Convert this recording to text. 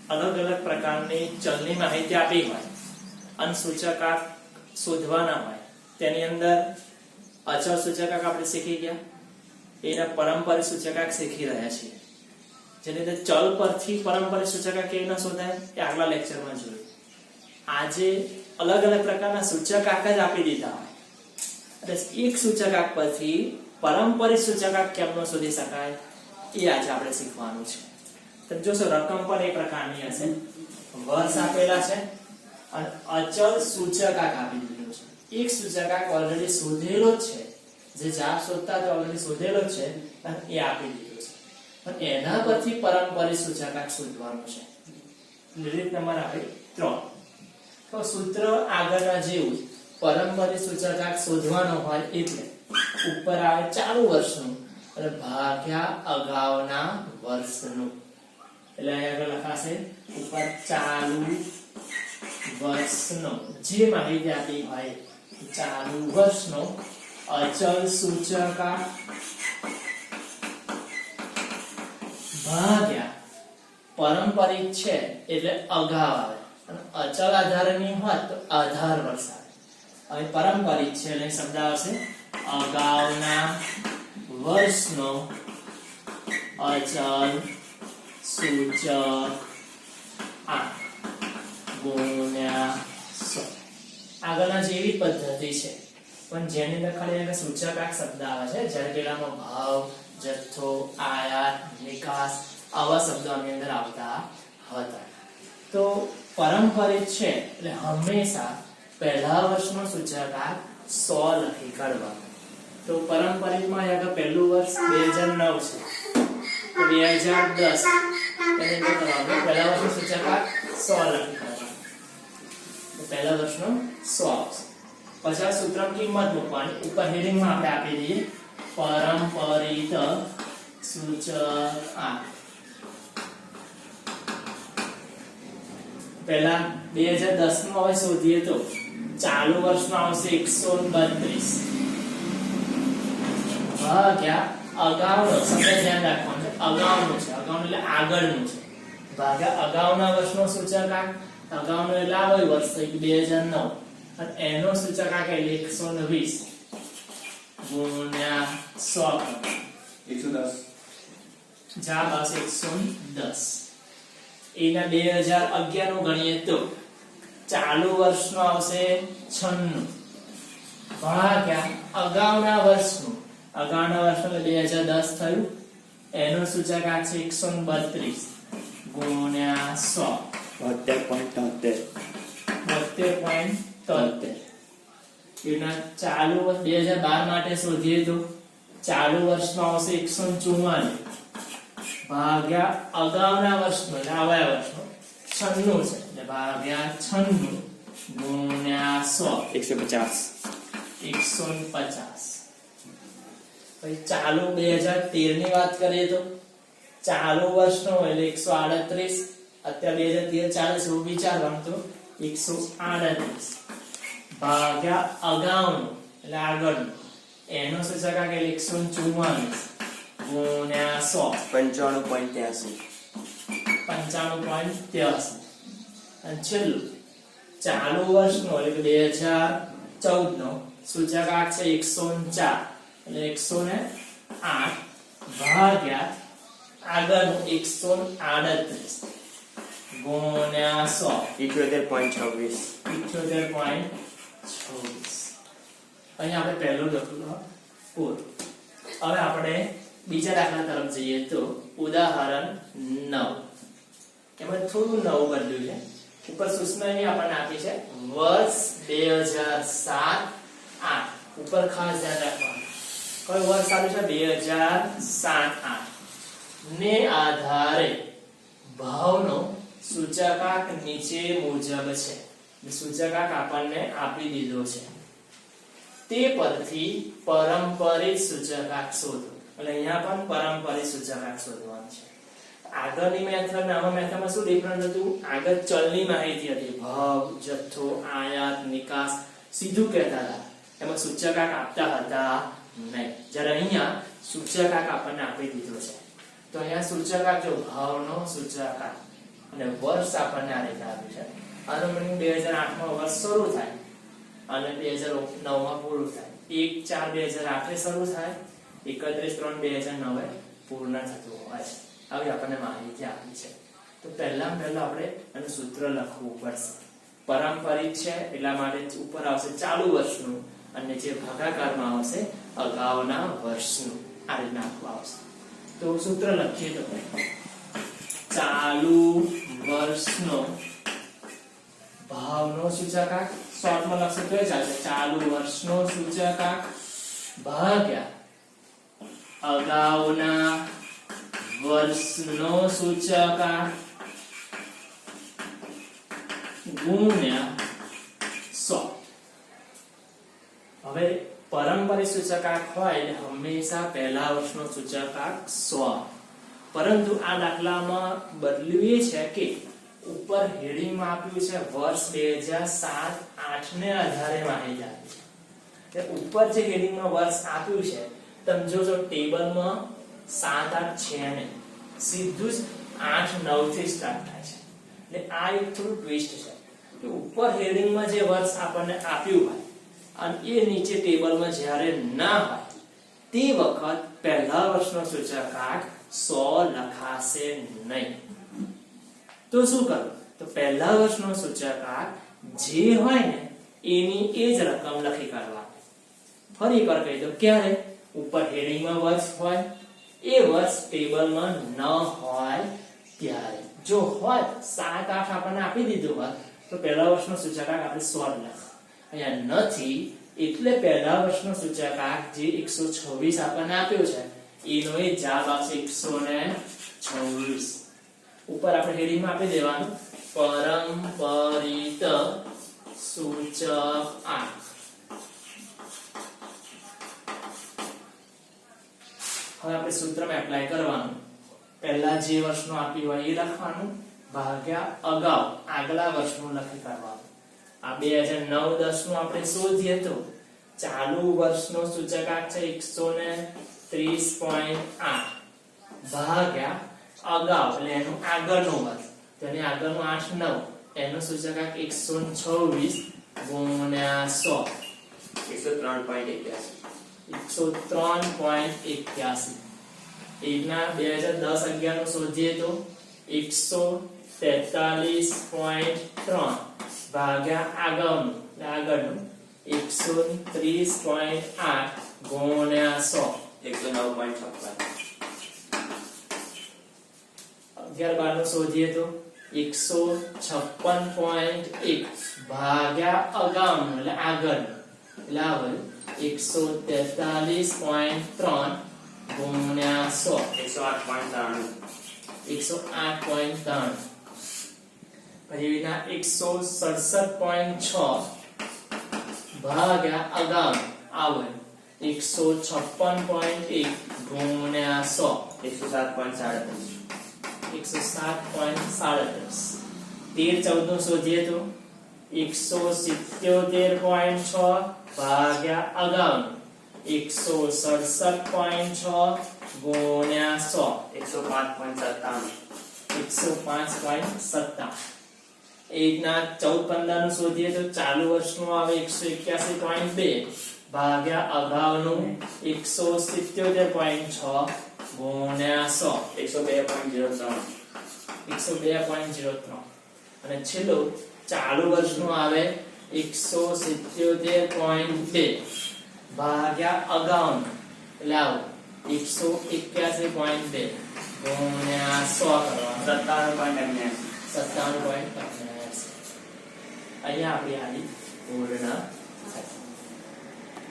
અલગ અલગ પ્રકારની ચલની માહિતી આપી હોય અને સૂચકાંક શોધવાના હોય, તેની અંદર અચળ સૂચકાંક આપણે શીખી ગયા, એના પારંપરિક સૂચકાંક શીખી રહ્યા છીએ. જેની અંદર ચલ પરથી પારંપરિક સૂચકાંક કેવી રીતે શોધાય એ આગલા લેક્ચરમાં જોયું. આજે અલગ અલગ પ્રકારના સૂચકાંક જ આપી દીધા હોય એટલે એક સૂચકાંક પરથી પારંપરિક સૂચકાંક કેમનો શોધી શકાય એ આજે આપણે શીખવાનું છે. તમે જોશો રકમ પણ એ પ્રકારની હશે, વર્ષ આપેલા છે અને અચળ સૂચકાંક આપી દીધેલો છે. એક સૂચકાંક ઓલરેડી શોધેલો જ છે, જે જવાબ શોધતા તો ઓલરેડી શોધેલો જ છે અને એ આપી દીધો છે, પણ એના પરથી પારંપરિક સૂચકાંક શોધવાનું છે. રીત નંબર આપી 3. તો સૂત્ર આગળના જેવું પારંપરિક સૂચકાંક શોધવાનો હોય એટલે ઉપર આવે ચાલુ વર્ષનું અને ભાગ્યા અગાઉના વર્ષનું. એટલે અહીંયા આગળ લખાશે ઉપર ચાલુ વર્ષનો જે માહિતી આપી હોય ચાલુ વર્ષનો અચળ સૂચકાંક ભાગ્યા પારંપરિક છે એટલે અગાઉ આવે અને અચળ આધારની હોય તો આધાર વર્ષ આવે. હવે પારંપરિક છે એટલે શબ્દ આવશે અગાઉના વર્ષનો અચળ સૂચકાંક ગુણ્યા 100. આગળના જેવી પદ્ધતિ છે પણ જેની અંદર ખાલી સૂચકાંક શબ્દ આવે છે, જ્યારે પેલામાં ભાવ, જથ્થો, આયાત, નિકાસ આવા શબ્દો આની અંદર આવતા હતા. તો પારંપરિક છે એટલે હંમેશા પહેલા વર્ષનો સૂચકાંક 100 લખી કાઢવાનો. તો પારંપરિકમાં આગળ પહેલું વર્ષ 2009 છે તો 2010 એને જો તમારે પહેલા વર્ષનો સૂચકાંક 100 લખી કાઢવાનો. તો પહેલા વર્ષનો 100 આવશે. પછી સૂત્રમાં કિંમત મૂકવાની. ઉપર હેડિંગમાં આપણે આપી દઈએ પારંપરિક સૂચકાંક. પહેલા 2010 નો હવે શોધીએ તો ચાલુ વર્ષનો આવશે 132 ભાગ્યા અગાઉનો. શબ્દ ધ્યાન રાખવાનું, અગાઉનું છે, અગાઉનું એટલે આગળનું છે, ભાગ્યા અગાઉના વર્ષનો સૂચકાંક. અગાઉનું એટલે આ વર્ષ 2009 અને એનો સૂચકાંક એટલે 120 ગુણ્યા 100 110. જવાબ આવશે 110. એના 2011 નું ગણીએ તો ચાલુ વર્ષનો આવશે 96 ભાગ્યા અગાઉના વર્ષનું. અગાઉના વર્ષનું એટલે 2010 થયું, એનો સૂચકાંક છે 132 ગુણ્યા 100 72.73. એના ચાલુ વર્ષ 2012 માટે શોધીએ તો ચાલુ વર્ષનો આવશે 144 ભાગ્યા અગાઉના વર્ષનો એટલે આવ્યા વર્ષનો 96 છે એટલે ભાગ્યા 96 ગુણ્યા 100 150. પછી ચાલુ 2013 ની વાત કરીએ તો ચાલુ વર્ષનો એટલે 138. અત્યારે 2013 ચાલે છે એવું વિચારવાનું તો 138 ભાગ્યા અગાઉનું એટલે આગળનું, એનો સૂચકાંક એટલે 144 ગુણ્યા 100 95.83. અને છેલ્લું ચાલુ વર્ષનો એટલે 2014 નો સૂચકાંક છે 104 એટલે 108 ભાગ્યા આગળનું 138 ગુણ્યા 100 78.26. અહીંયા આપણે પહેલું લખ્યું પૂરું. હવે આપણે બીજા દાખલા તરફ જઈએ તો ઉદાહરણ 9. એમાં થોડું નવું બદલ્યું છે. ઉપર સૂચનાની આપણને આપી છે વર્ષ 2007-8. ઉપર ખાસ ધ્યાન રાખવાનું કયું વર્ષ આવ્યું છે 2007-8 ને આધારે ભાવનો સૂચકાંક નીચે મુજબ છે. સૂચકાંક આપણને આપી દીધો છે, તે પરથી પારંપરિક સૂચકાંક શોધો. એટલે અહીંયા પણ પારંપરિક સૂચકાંક શોધવાનું છે. આગળની મેથડ અને આમાં મેથડમાં શું ડિફરન્સ હતું? આગળ ચલની માહિતી હતી, ભાવ, જથ્થો, આયાત, નિકાસ સીધું કહેતા હતા, એમાં સૂચકાંક આપતા હતા નહીં. જ્યારે અહીંયા સૂચકાંક આપણને આપી દીધો છે. તો અહીંયા સૂચકાંક જો ભાવનો સૂચકાંક અને વર્ષ આપણને આ રીતે આપ્યું છે. આનો મીનિંગ 2008 માં વર્ષ શરૂ થાય અને 2009 માં પૂરું થાય. 1/4/2008 શરૂ થાય, 31/3/2009 પૂર્ણ થતું હોય. આવી આપણને માહિતી આપી છે. તો પહેલા આપણે એનું સૂત્ર લખવું પડશે. પારંપરિક છે એટલા માટે ઉપર આવશે ચાલુ વર્ષનું અને જે ભાગાકારમાં આવશે અગાઉના વર્ષનું. આ રીતના આખું આવશે. તો સૂત્ર લખીએ તો ચાલુ વર્ષનો ભાવનો સૂચકાંક શોર્ટમાં લખશે તો ચાલશે. ચાલુ વર્ષનો સૂચકાંક ભાગ્યા અગાઉના વર્ષનો સૂચકાંક ગુણ્યા 100. હવે પારંપરિક સૂચકાંક હોય એટલે હંમેશા પહેલા વર્ષનો સૂચકાંક 100. પરંતુ આ દાખલામાં બદલ્યું એ છે કે ઉપર હેડિંગમાં આપ્યું છે વર્ષ 2007-8 ને આધારે માહિતી આપી છે. ઉપર જે હેડિંગમાં વર્ષ આપ્યું છે તમે જોજો ટેબલમાં 7-8 છે ને સીધું જ 8-9 થી સ્ટાર્ટ થાય છે. એટલે આ એક થોડું ટ્વિસ્ટ છે કે ઉપર હેડિંગમાં જે વર્ષ આપણને આપ્યું હોય અને એ નીચે ટેબલમાં જ્યારે ના હોય તે વખત પહેલા વર્ષનો સૂચકાંક 100 લખાશે નહીં. તો શું કરવું? તો પહેલા વર્ષનો સૂચકાંક જે હોય ને એની એ જ રકમ લખી કાઢવાની. ફરી એકવાર કહી દો, ક્યારે ઉપર હેડિંગમાં વર્ષ હોય એ વર્ષ ટેબલમાં ન હોય ત્યારે. જો હોય 7-8 આપણને આપી દીધું હોય તો પહેલા વર્ષનો સૂચકાંક આપણે 100 લખ. અહીંયા નથી એટલે પહેલા વર્ષનો સૂચકાંક જે 126 આપણને આપ્યો છે એનો એ જવાબ આવશે 126. ઉપર આપણે હેડિંગમાં આપી દેવાનું પારંપરિક સૂચકાંક. હવે આપણે સૂત્રમાં એપ્લાય કરવાનું. પહેલા જે વર્ષનું આપ્યું હોય એ લખવાનું ભાગ્યા અગાઉ આગલા વર્ષનું લખી કાઢવાનું. આ 2009-10 નું આપણે શોધીએ તો ચાલુ વર્ષનો સૂચકાંક છે 130.8 ભાગ્યા અગાઉ એટલે એનું આગળનું વર્ષ, તેની આગળનું 8-9 એનું સૂચકાંક 126 ગુણ્યા 100 103.81. એના 2010-11 નું શોધીએ તો 143.3 ભાગ્યા આગળનું 130.8 ગુણ્યા 100 109.56. 11-12 નું શોધીએ તો 156.1 ભાગ્યા આગળનું એટલે આગળનું એટલે આવે 143.3 ગુણ્યા 100 108.3. પછી એના 167.6 ભાગ્યા અગાઉ આવે 156.1 ગુણ્યા 100 107.37. 13-14 નું શોધીએ તો 177.6 ભાગ્યા અગાઉ 167.6 ગુણ્યા 100 105.57. એના 14-15 નું શોધીએ તો ચાલુ વર્ષનું આવે 181.2 ભાગ્યા અગાઉનું 177.6 ગુણ્યા 100 102.03. અને છેલ્લું ચાલુ વર્ષનું આવે 177.2 ભાગ્યા અગાઉનું એટલે આવું 181.2 ગુણ્યા 100 કરવાનું 57.89. અહીંયા આપણી આની પૂર્ણ થાય.